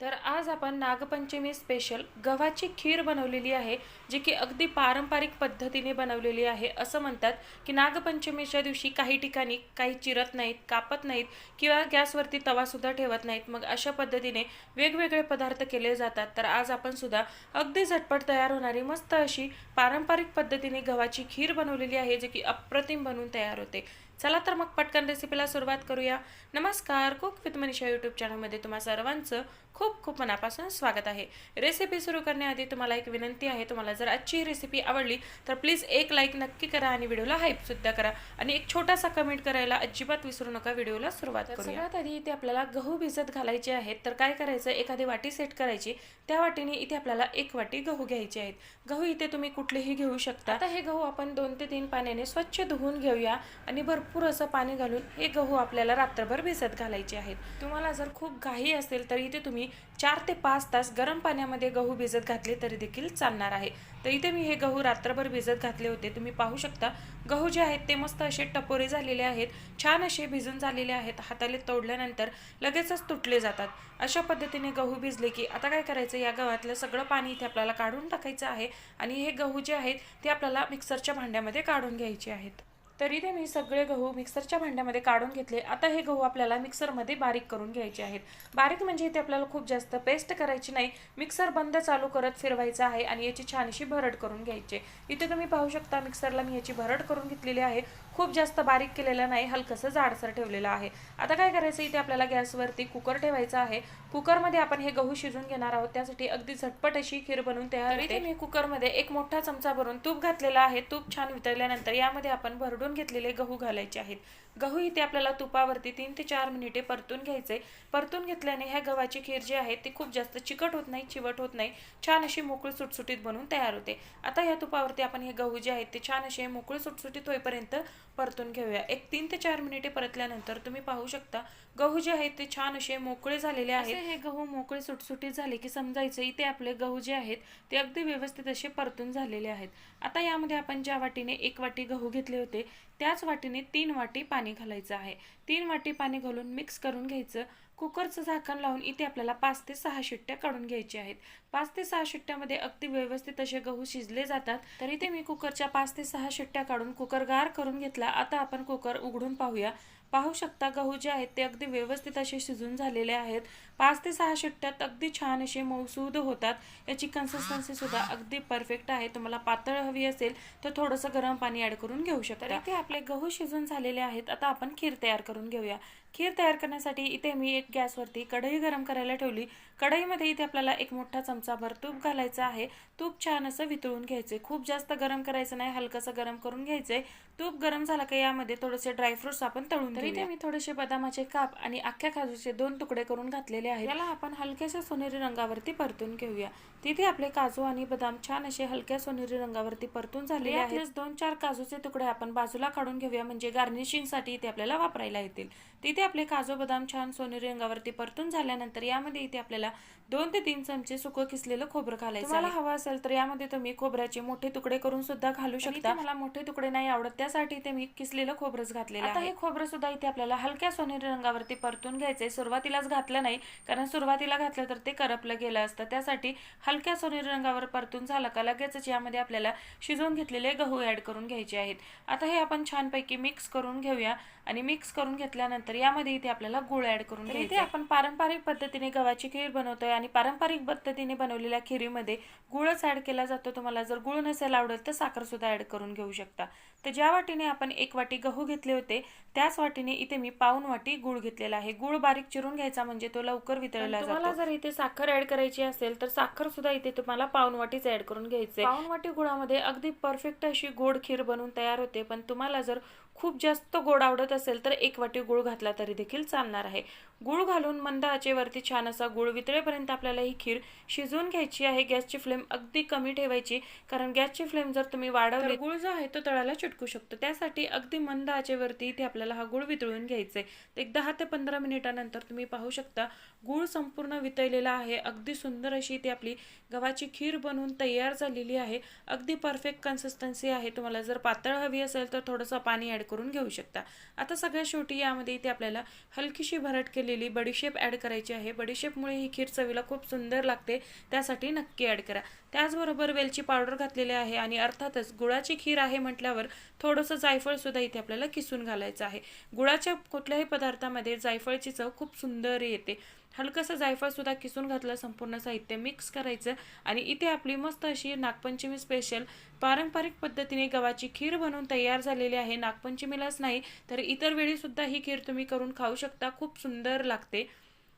तर आज आपण नागपंचमी स्पेशल गव्हाची खीर बनवलेली आहे, जी की अगदी पारंपरिक पद्धतीने बनवलेली आहे. असं म्हणतात की नागपंचमीच्या दिवशी काही ठिकाणी काही चिरत नाहीत, कापत नाहीत किंवा गॅसवरती तवासुद्धा ठेवत नाहीत. मग अशा पद्धतीने वेगवेगळे पदार्थ केले जातात. तर आज आपण सुद्धा अगदी झटपट तयार होणारी मस्त अशी पारंपरिक पद्धतीने गव्हाची खीर बनवलेली आहे, जी की अप्रतिम बनून तयार होते. चला तर मग पटकन रेसिपीला सुरुवात करूया. नमस्कार, कुक विथ मनीषा यूट्यूब चॅनलमध्ये तुम्हा सर्वांचं खूप खूप मनापासून स्वागत आहे. रेसिपी सुरू करण्याआधी तुम्हाला एक विनंती आहे, तुम्हाला जर आजची रेसिपी आवडली तर प्लीज एक लाईक नक्की करा आणि व्हिडिओला हाईप सुद्धा करा आणि एक छोटासा कमेंट करायला अजिबात विसरू नका. व्हिडिओला सुरुवात करूया. सगळ्यात आधी इथे आपल्याला गहू भिजत घालायचे आहेत. तर काय करायचं, एखादी वाटी सेट करायची, त्या वाटीने इथे आपल्याला एक वाटी गहू घ्यायचे आहेत. गहू इथे तुम्ही कुठलेही घेऊ शकता. आता हे गहू आपण 2 ते 3 पाण्याने स्वच्छ धुवून घेऊया आणि भरपूर असं पाणी घालून हे गहू आपल्याला रात्रभर भिजत घालायचे आहेत. तुम्हाला जर खूप घाई असेल तर इथे तुम्ही 4 ते 5 तास गरम पाण्यामध्ये गहू भिजत घातले तरी देखील चालणार आहे. तर इथे मी हे गहू रात्रभर भिजत घातले होते. तुम्ही पाहू शकता गहू जे आहेत ते मस्त असे टपोरे झालेले आहेत, छान असे भिजून झालेले आहेत. हाताले तोडल्यानंतर लगेचच तुटले जातात. अशा पद्धतीने गहू भिजले की आता काय करायचं, या गव्हातलं सगळं पाणी इथे आपल्याला काढून टाकायचं आहे आणि हे गहू जे आहेत ते आपल्याला मिक्सरच्या भांड्यामध्ये काढून घ्यायचे आहेत. तर इथे मी सगळे गहू मिक्सरच्या भांड्यामध्ये काढून घेतले. आता हे गहू आपल्याला मिक्सरमध्ये बारीक करून घ्यायचे आहेत. बारीक म्हणजे इथे आपल्याला खूप जास्त पेस्ट करायची नाही, मिक्सर बंद चालू करत फिरवायचं आहे आणि याची छानशी भरड करून घ्यायची. इथे तुम्ही पाहू शकता मिक्सरला मी याची भरड करून घेतलेली आहे. खूप जास्त बारीक केलेलं नाही, हलकंसं जाडसर ठेवलेलं आहे. आता काय करायचं, इथे आपल्याला गॅसवरती कुकर ठेवायचा आहे. कुकरमध्ये आपण हे गहू शिजून घेणार आहोत. त्यासाठी अगदी झटपट अशी खीर बनवून तयार होते. मी कुकरमध्ये एक मोठा चमचा भरून तूप घातलेला आहे. तूप छान वितळल्यानंतर यामध्ये आपण भरडून घेतलेले गहू घालायचे आहेत. गहू इथे आपल्याला तुपावरती 3 ते 4 मिनिटे परतून घ्यायचे. परतून घेतल्याने ह्या गव्हाची खीर जी आहे ती खूप जास्त चिकट होत नाही, चिवट होत नाही, छान अशी मोकळी सुटसुटीत बनून तयार होते. आता ह्या तुपावरती आपण हे गहू जे आहेत ते छान असे मोकळी सुटसुटीत होईपर्यंत परतून घेऊया. एक 3 ते 4 मिनिटे परतल्यानंतर तुम्ही पाहू शकता गहू जे आहेत ते छान असे मोकळे झालेले आहेत. हे गहू मोकळे सुटसुटीत झाले की समजायचं इथे आपले गहू जे आहेत ते अगदी व्यवस्थित असे परतून झालेले आहेत. आता यामध्ये आपण ज्या वाटीने 1 वाटी गहू घेतले होते त्याच वाटीने 3 वाटी पाणी घालायचं आहे. 3 वाटी पाणी घालून मिक्स करून घ्यायचं. कुकरचं झाकण लावून इथे आपल्याला 5 ते 6 शिट्ट्या काढून घ्यायच्या आहेत. 5 ते 6 शिट्ट्यामध्ये अगदी व्यवस्थित असे गहू शिजले जातात. तर इथे मी कुकरच्या 5 ते 6 शिट्ट्या काढून कुकर गार करून घेतला. आता आपण कुकर उघडून पाहूया. पाहू शकता गहू जे आहेत ते अगदी व्यवस्थित असे शिजून झालेले आहेत. 5 ते 6 शिट्ट्यात अगदी छान असे मऊसूद होतात. याची कन्सिस्टन्सी सुद्धा अगदी परफेक्ट आहे. तुम्हाला पातळ हवी असेल तर थोडंसं गरम पाणी ऍड करून घेऊ शकता. इथे आपले गहू शिजून झालेले आहेत. आता आपण खीर तयार करून घेऊया. खीर तयार करण्यासाठी इथे मी एक गॅसवरती कढई गरम करायला ठेवली. कढईमध्ये इथे आपल्याला एक मोठा चमचाभर तूप घालायचं आहे. तूप छान असं वितळून घ्यायचे. खूप जास्त गरम करायचं नाही, हलकंसं गरम करून घ्यायचंय. तूप गरम झाला की यामध्ये थोडेसे ड्रायफ्रुट्स आपण तळून घेऊया. इथे मी थोडेसे बदामाचे काप आणि अख्ख्या काजूचे 2 तुकडे करून घातलेले आहेत. याला आपण हलक्याशा सोनेरी रंगावरती परतून घेऊया. तिथे आपले काजू आणि बदाम छान असे हलक्या सोनेरी रंगावरती परतून झालेले आहेत. 2-4 काजूचे तुकडे आपण बाजूला काढून घेऊया, म्हणजे गार्निशिंगसाठी इथे आपल्याला वापरायला येतील. तिथे आपले काजू बदाम छान सोनेरी रंगावरती परतून झाल्यानंतर यामध्ये इथे आपल्याला 2 ते 3 चमचे सुकं किसलेलं खोबरं घालायचं. तुम्हाला हवं असेल तर यामध्ये तुम्ही खोबऱ्याचे मोठे तुकडे करून सुद्धा घालू शकता. मला मोठे तुकडे नाही आवडत, त्यासाठी इथे मी किसलेलं खोबरंच घातलेलं आहे. आता हे खोबरं सुद्धा इथे आपल्याला हलक्या सोनेरी रंगावरती परतून घ्यायचंय. सुरुवातीलाच घातलं नाही, कारण सुरुवातीला घातलं तर ते करपलं गेलं असतं. त्यासाठी हलक्या सोनेरी रंगावर परतून झालं का लगेचच यामध्ये आपल्याला शिजवून घेतलेले गहू ऍड करून घ्यायचे आहेत. आता हे आपण छानपैकी मिक्स करून घेऊया आणि मिक्स करून घेतल्यानंतर यामध्ये इथे आपल्याला गुळ ऍड करून घ्यायचा. इथे आपण पारंपरिक पद्धतीने गव्हाची खीर बनवतोय आणि पारंपरिक पद्धतीने बनवलेल्या खीरीमध्ये गुळच ऍड केला जातो. तुम्हाला जर गुळ नसेल आवडत तर साखर सुद्धा ऍड करून घेऊ शकता. तर ज्या वाटीने आपण 1 वाटी गहू घेतले होते त्याच वाटीने इथे मी पाऊण वाटी गुळ घेतलेला आहे. गुळ बारीक चिरून घ्यायचा, म्हणजे तो लवकर वितळला जातो. तुम्हाला जर इथे साखर ऍड करायची असेल तर साखर सुद्धा इथे तुम्हाला पाऊण वाटीच ऍड करून घ्यायचे. पाऊण वाटी गुळामध्ये अगदी परफेक्ट अशी गोड खीर बनवून तयार होते. पण तुम्हाला जर खूप जास्त गोड आवडत असेल तर 1 वाटी गुळ घातला तरी देखील चालणार आहे. गुळ घालून मंद आचेवरती छान असा गुळ वितळेपर्यंत आपल्याला ही खीर शिजवून घ्यायची आहे. गॅसची फ्लेम अगदी कमी ठेवायची, कारण गॅसची फ्लेम जर तुम्ही वाढवली गुळ जो आहे तो तळाला चिटकू शकतो. त्यासाठी अगदी मंद आचेवरती इथे आपल्याला हा गुळ वितळून घ्यायचा आहे. एक 10 ते 15 मिनिटानंतर तुम्ही पाहू शकता गूळ संपूर्ण वितळलेला आहे. अगदी सुंदर अशी ती आपली गव्हाची खीर बनवून तयार झालेली आहे. अगदी परफेक्ट कन्सिस्टन्सी आहे. तुम्हाला जर पातळ हवी असेल तर थोडंसं पाणी ॲड करून घेऊ शकता. आता सगळ्यात शेवटी यामध्ये इथे आपल्याला हलकीशी भरट केलेली बडीशेप ॲड करायची आहे. बडीशेपमुळे ही खीर चवीला खूप सुंदर लागते, त्यासाठी नक्की ॲड करा. त्याचबरोबर वेलची पावडर घातलेली आहे आणि अर्थातच गुळाची खीर आहे म्हटल्यावर थोडंसं जायफळ सुद्धा इथे आपल्याला किसून घालायचं आहे. गुळाच्या कुठल्याही पदार्थामध्ये जायफळची चव खूप सुंदर येते. हलकंसं जायफळ सुद्धा किसून घातलं. संपूर्ण साहित्य मिक्स करायचं आणि इथे आपली मस्त अशी नागपंचमी स्पेशल पारंपरिक पद्धतीने गव्हाची खीर बनवून तयार झालेली आहे. नागपंचमीलाच नाही तर इतर वेळी सुद्धा ही खीर तुम्ही करून खाऊ शकता. खूप सुंदर लागते.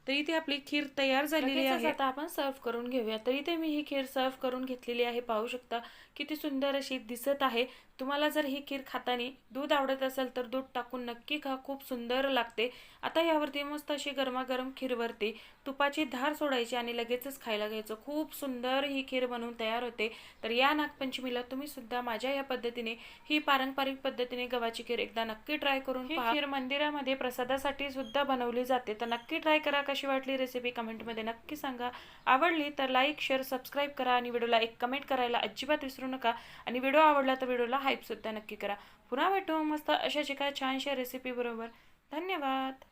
तर इथे आपली खीर तयार झालेली आहे. आता आपण सर्व करून घेऊया. तर इथे मी ही खीर सर्व करून घेतलेली आहे. पाहू शकता किती सुंदर अशी दिसत आहे. तुम्हाला जर ही खीर खाताना दूध आवडत असेल तर दूध टाकून नक्की खा, खूप सुंदर लागते. आता यावरती मस्त अशी गरमागरम खीरवरती तुपाची धार सोडायची आणि लगेचच खायला घ्यायचं. खूप सुंदर ही खीर बनवून तयार होते. तर या नागपंचमीला तुम्ही सुद्धा माझ्या या पद्धतीने ही पारंपरिक पद्धतीने गव्हाची खीर एकदा नक्की ट्राय करून पहा. खीर मंदिरामध्ये प्रसादासाठी सुद्धा बनवली जाते. तर नक्की ट्राय करा. कशी वाटली रेसिपी कमेंटमध्ये नक्की सांगा. आवडली तर लाईक, शेअर, सबस्क्राईब करा आणि व्हिडिओला एक कमेंट करायला अजिबात विसरू नका. आणि व्हिडिओ आवडला तर व्हिडिओला हाईप सुद्धा नक्की करा. पुन्हा भेटू मस्त अशाच एका छानशा रेसिपी बरोबर. धन्यवाद.